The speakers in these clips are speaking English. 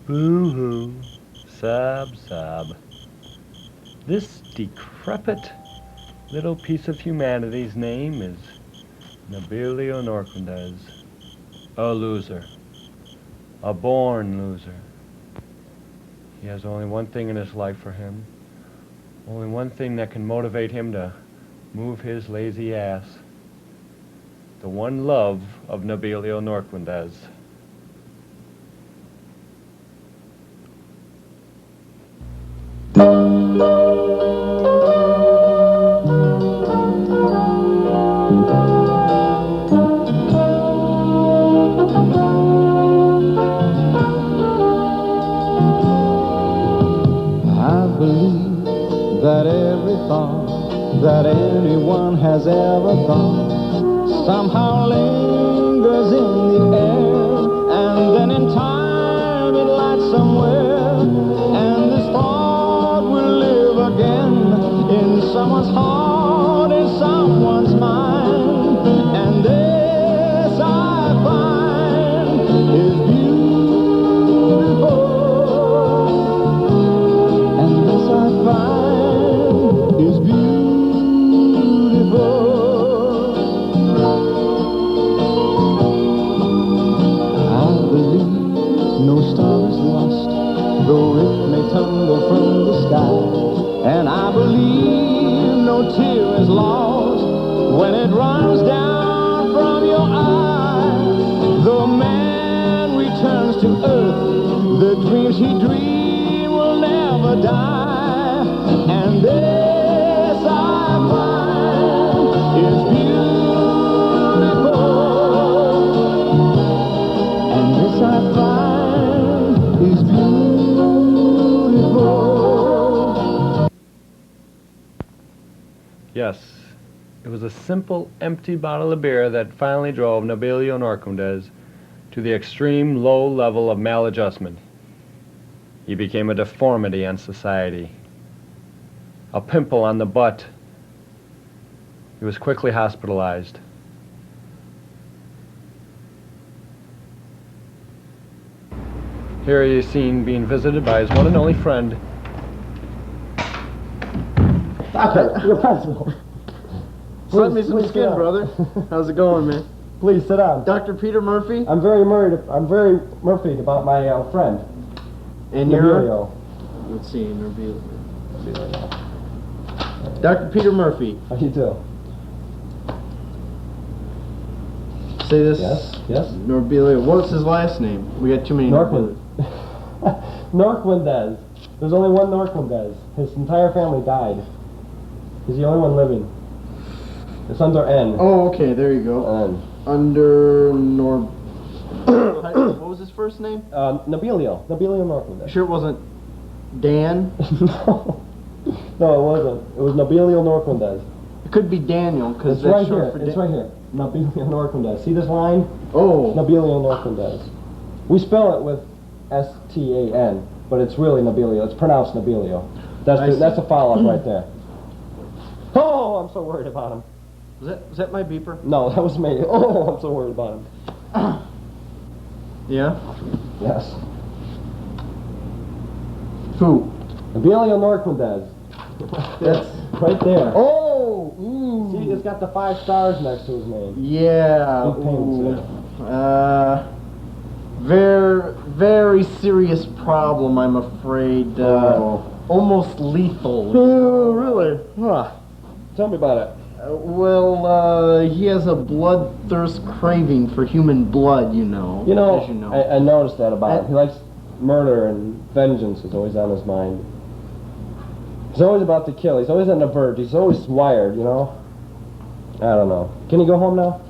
Boo-hoo. Sob, sob. This decrepit little piece of humanity's name is Nebelio Norquendez. A loser. A born loser. He has only one thing in his life for him. Only one thing that can motivate him to move his lazy ass. The one love of Nebelio Norquendez. That every thought that anyone has ever thought somehow lingers in the air, and then in time it lights somewhere, and this thought will live again in someone's heart, in someone's mind, and this I find is beautiful, and this I find is beautiful. I believe no star is lost, though it may tumble from the sky, and I believe no tear is lost when it runs down from your eye. Though man returns to earth, the dreams he dreamed will never die, and this I find is beautiful, and this I find is beautiful. Yes, it was a simple, empty bottle of beer that finally drove Nebelio Norquendez to the extreme low level of maladjustment. He became a deformity on society, a pimple on the butt. He was quickly hospitalized. Here he is seen being visited by his one and only friend. Doctor, your pencil. Send me some please skin, brother. How's it going, man? Please sit down. Dr. Peter Murphy? I'm very Murphy about my friend. And Nebelio. Let's see, Nebelio. Dr. Peter Murphy. How you do? Say this. Yes. Nebelio. What's his last name? We got too many. Norquendez. There's only one Norquendez. His entire family died. He's the only one living. His sons are N. Oh, okay, there you go. N. Under what was his first name? Nebelio Norquendez. Sure it wasn't Dan? No, it wasn't. It was Nebelio Norquendez. It could be Daniel, because It's that's right short here. for It's right here. Nebelio Norquendez. See this line? Oh. Nebelio Norquendez. We spell it with S-T-A-N, but it's really Nebelio. It's pronounced Nebelio. That's a follow-up right there. Oh, I'm so worried about him. Was that my beeper? No, that was me. Oh, I'm so worried about him. Yeah? Yes. Who? Nebelio Norquendez. That's right there. Oh! Ooh. See, it's got the 5 stars next to his name. Yeah. Big pains there. Very serious problem, I'm afraid. Almost lethal. Oh, really? Huh. Tell me about it. He has a bloodthirst craving for human blood, you know. You know, as you know. I noticed that about him. He likes murder, and vengeance is always on his mind. He's always about to kill. He's always on the verge. He's always wired, you know. I don't know. Can he go home now?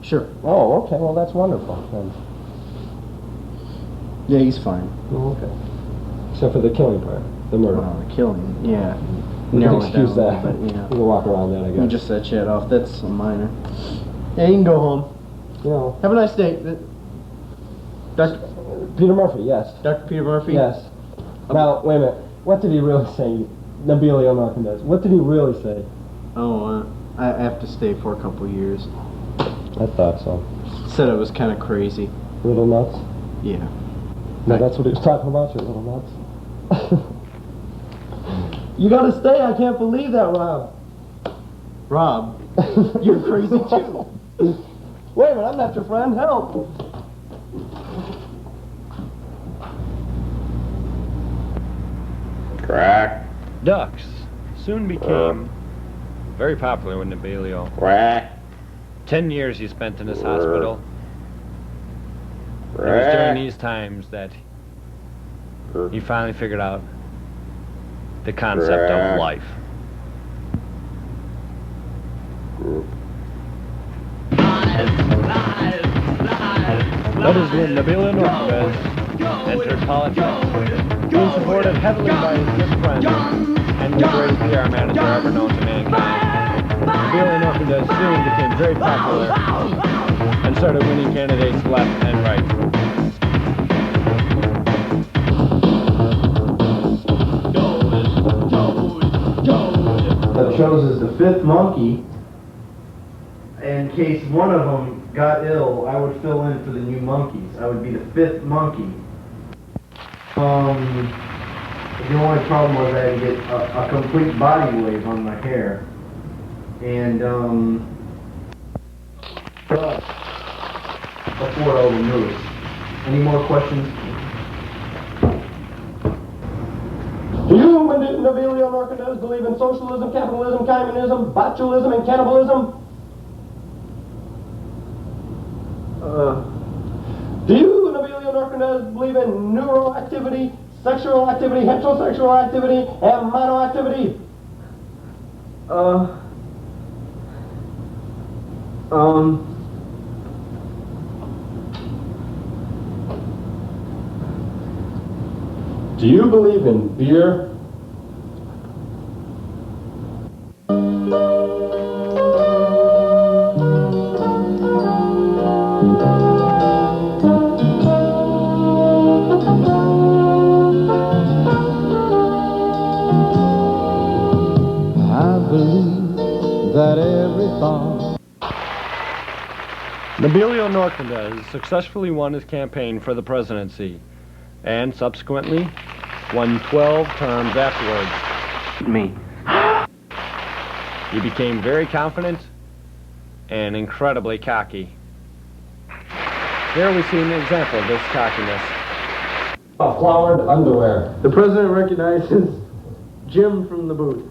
Sure. Oh, okay. Well, that's wonderful. Then. Yeah, he's fine. Oh, okay. Except for the killing part, the murder. Oh, the killing. Yeah. We can Narrow it excuse down a that. little bit, yeah. We can walk around that, I guess. You just set chat off. That's a minor. Yeah, you can go home. You know. Have a nice day. Dr. Peter Murphy, yes. Dr. Peter Murphy? Yes. Now, wait a minute. What did he really say? Nebelio Norquendez. What did he really say? Oh, I have to stay for a couple of years. I thought so. Said I was kind of crazy. A little nuts? Yeah. No, that's what he was talking about, you little nuts. You gotta stay, I can't believe that, Rob. Rob, you're crazy too. Wait a minute, I'm not your friend, help! Crack. Ducks soon became very popular with Nebelio. Crack. 10 years he spent in this hospital. It was during these times that he finally figured out the concept of life. That is when Nebelio Norquendez entered politics, being supported heavily by his good friend and the greatest PR manager ever known to mankind. Nebelio Norquendez soon became very popular and started winning candidates left and right. I chose as the fifth monkey. In case one of them got ill, I would fill in for the new monkeys. I would be the fifth monkey. The only problem was I had to get a complete body wave on my hair. And, before all the news. Any more questions? Do you, Nebelio Norquendez, believe in socialism, capitalism, communism, botulism, and cannibalism? Do you, Nebelio Norquendez, believe in neuroactivity, sexual activity, heterosexual activity, and monoactivity? Do you believe in beer? Nebelio Norquendez successfully won his campaign for the presidency and subsequently won 12 terms afterwards. Me. He became very confident and incredibly cocky. Here we see an example of this cockiness. Flowered underwear. The president recognizes Jim from the booth.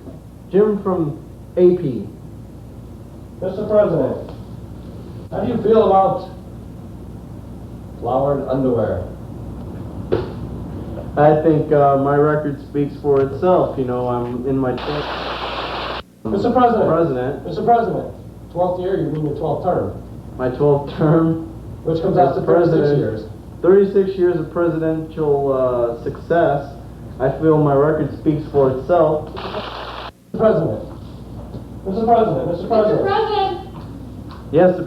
Jim from AP. Mr. President, how do you feel about flowered underwear? I think my record speaks for itself. You know, I'm in my Mr. President. President. Mr. President, 12th year, you mean your 12th term, My 12th term. which comes out to 36 years. 36 years of presidential success. I feel my record speaks for itself. Mr. President. Mr. President, Mr. President. Mr. President! Yes.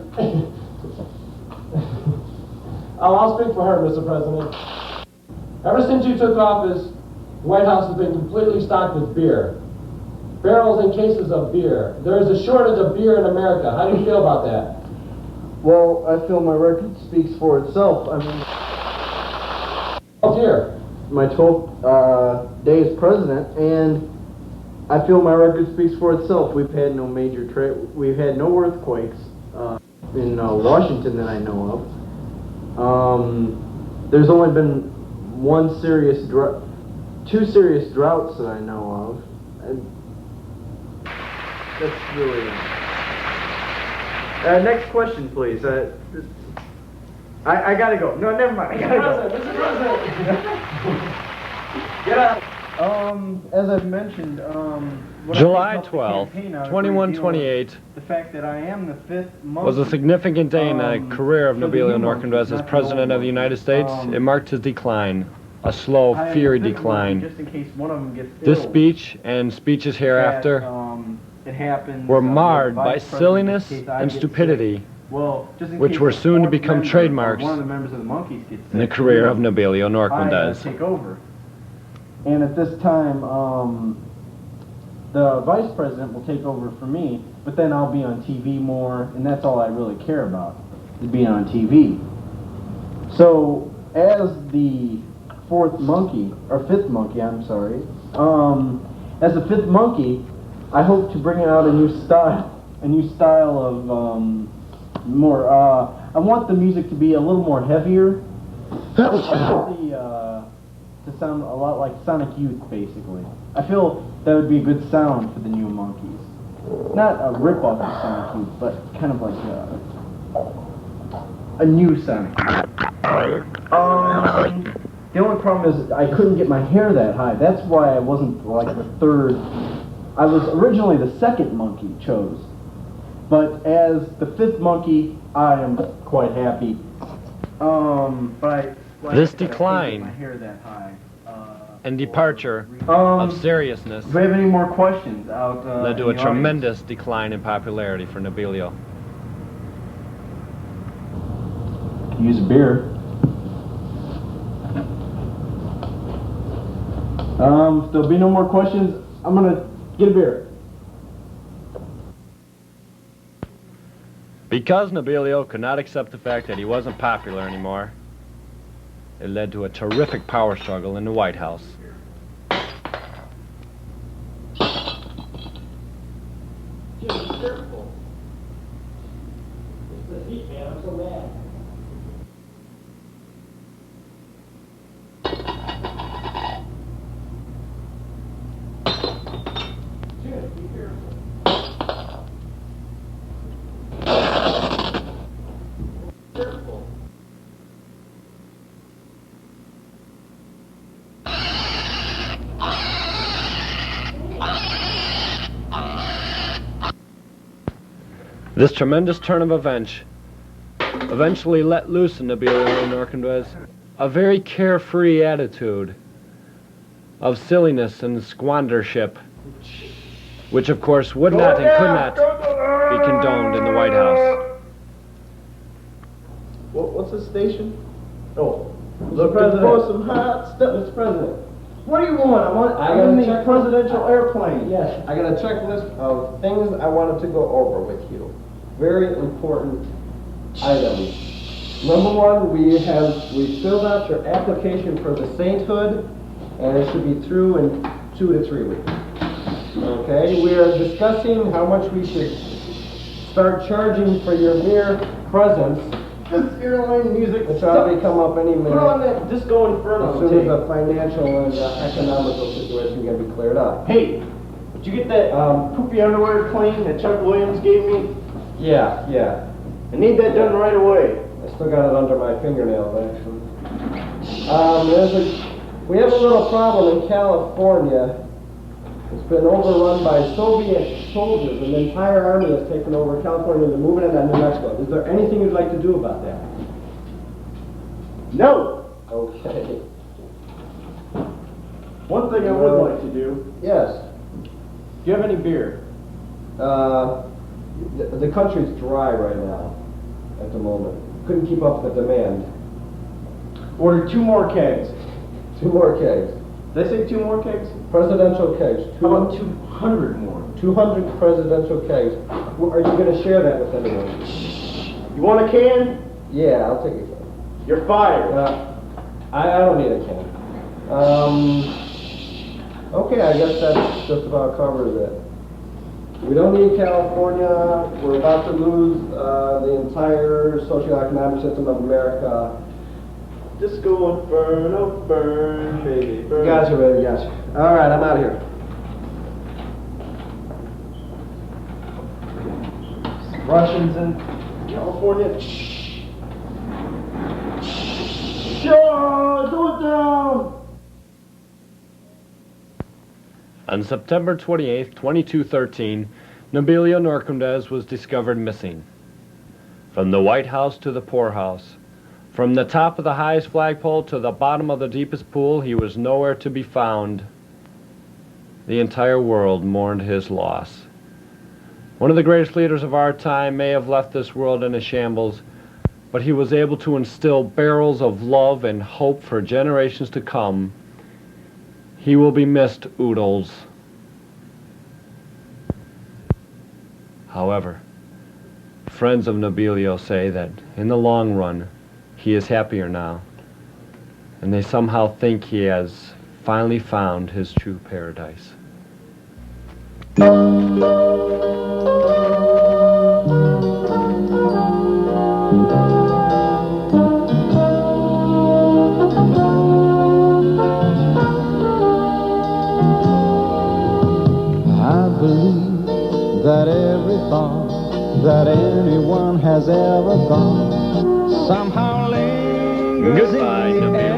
I'll speak for her, Mr. President. Ever since you took office, the White House has been completely stocked with beer. Barrels and cases of beer. There is a shortage of beer in America. How do you feel about that? Well, I feel my record speaks for itself. I mean, 12th year. my 12th day as president, and I feel my record speaks for itself. We've had no major we've had no earthquakes in Washington that I know of. There's only been two serious droughts that I know of. And that's really next question, please. I gotta go. No, never mind. I gotta go. Mr. President. Get out. As I've mentioned, July 12th, 2128 the fact that I am the fifth monkey was a significant day in the career of for the Nebelio new Norquendez as monkeys, not President the of the old United States. monkeys. It marked his decline, a slow, I am fiery the fifth monkey, decline. just in case one of them gets This ill. speech and speeches hereafter It happens, were the marred by vice president, silliness in case I and get stupidity sick. Well, just in which case were the soon to fourth become member or trademarks one of the members of the monkeys gets sick, in the career of Nebelio I Norquendez. take over. And at this time, the vice president will take over for me, but then I'll be on TV more, and that's all I really care about, is being on TV. So, as the fourth monkey, or fifth monkey, I'm sorry. As the fifth monkey, I hope to bring out a new style of more. I want the music to be a little more heavier. I want to sound a lot like Sonic Youth, basically. I feel that would be a good sound for the new monkeys. Not a rip-off of Sonic Youth, but kind of like a new Sonic Youth. The only problem is I couldn't get my hair that high. That's why I wasn't like the third. I was originally the second monkey chose. But as the fifth monkey, I am quite happy. This decline my hair that high, and departure of seriousness do we have any more questions led to a tremendous decline in popularity for Nebelio. Use a beer. If there'll be no more questions, I'm gonna get a beer. Because Nebelio could not accept the fact that he wasn't popular anymore, it led to a terrific power struggle in the White House. This tremendous turn of events eventually let loose in Nebelio Norquendez a very carefree attitude of silliness and squandership, which of course would not and could not be condoned in the White House. What's the station? Oh, Mr. President. for some hot stuff. Mr. President. What do you want? I got I'm a in the presidential airplane. Yes, I got a checklist of things I wanted to go over with you. Very important items. Number one, we filled out your application for the sainthood, and it should be through in 2 to 3 weeks. Okay, we are discussing how much we should start charging for your mere presence. This airline music It's probably sucks. come up any Put minute. on that Disco Inferno As soon as tape. the financial and economical situation can be cleared up. Hey, did you get that poopy underwear clean that Chuck Williams gave me? Yeah. I need that done right away. I still got it under my fingernails, actually. We have a little problem in California. It's been overrun by Soviet soldiers, and the entire army has taken over California and they're moving it on New Mexico. Is there anything you'd like to do about that? No. Okay. One thing I would like to do. Yes. Do you have any beer? The country's dry right now, at the moment. Couldn't keep up with the demand. Order 2 more kegs. 2 more kegs. Did I say 2 more kegs? Presidential kegs. How about 200 more? 200 presidential kegs. Are you going to share that with anyone? You want a can? Yeah, I'll take a can. You're fired. I don't need a can. Okay, I guess that just about covers it. We don't need California. We're about to lose the entire socioeconomic system of America. Disco Inferno, burn, baby, burn. You guys are ready, yes. All right, I'm out of here. Russians in California. Sure, do it down. On September 28, 2213, Nebelio Norquendez was discovered missing. From the White House to the poorhouse, from the top of the highest flagpole to the bottom of the deepest pool, he was nowhere to be found. The entire world mourned his loss. One of the greatest leaders of our time may have left this world in a shambles, but he was able to instill barrels of love and hope for generations to come. He will be missed, oodles. However, friends of Nebelio say that in the long run, he is happier now. and they somehow think he has finally found his true paradise. I believe that every thought that anyone has ever thought somehow lingers in the air.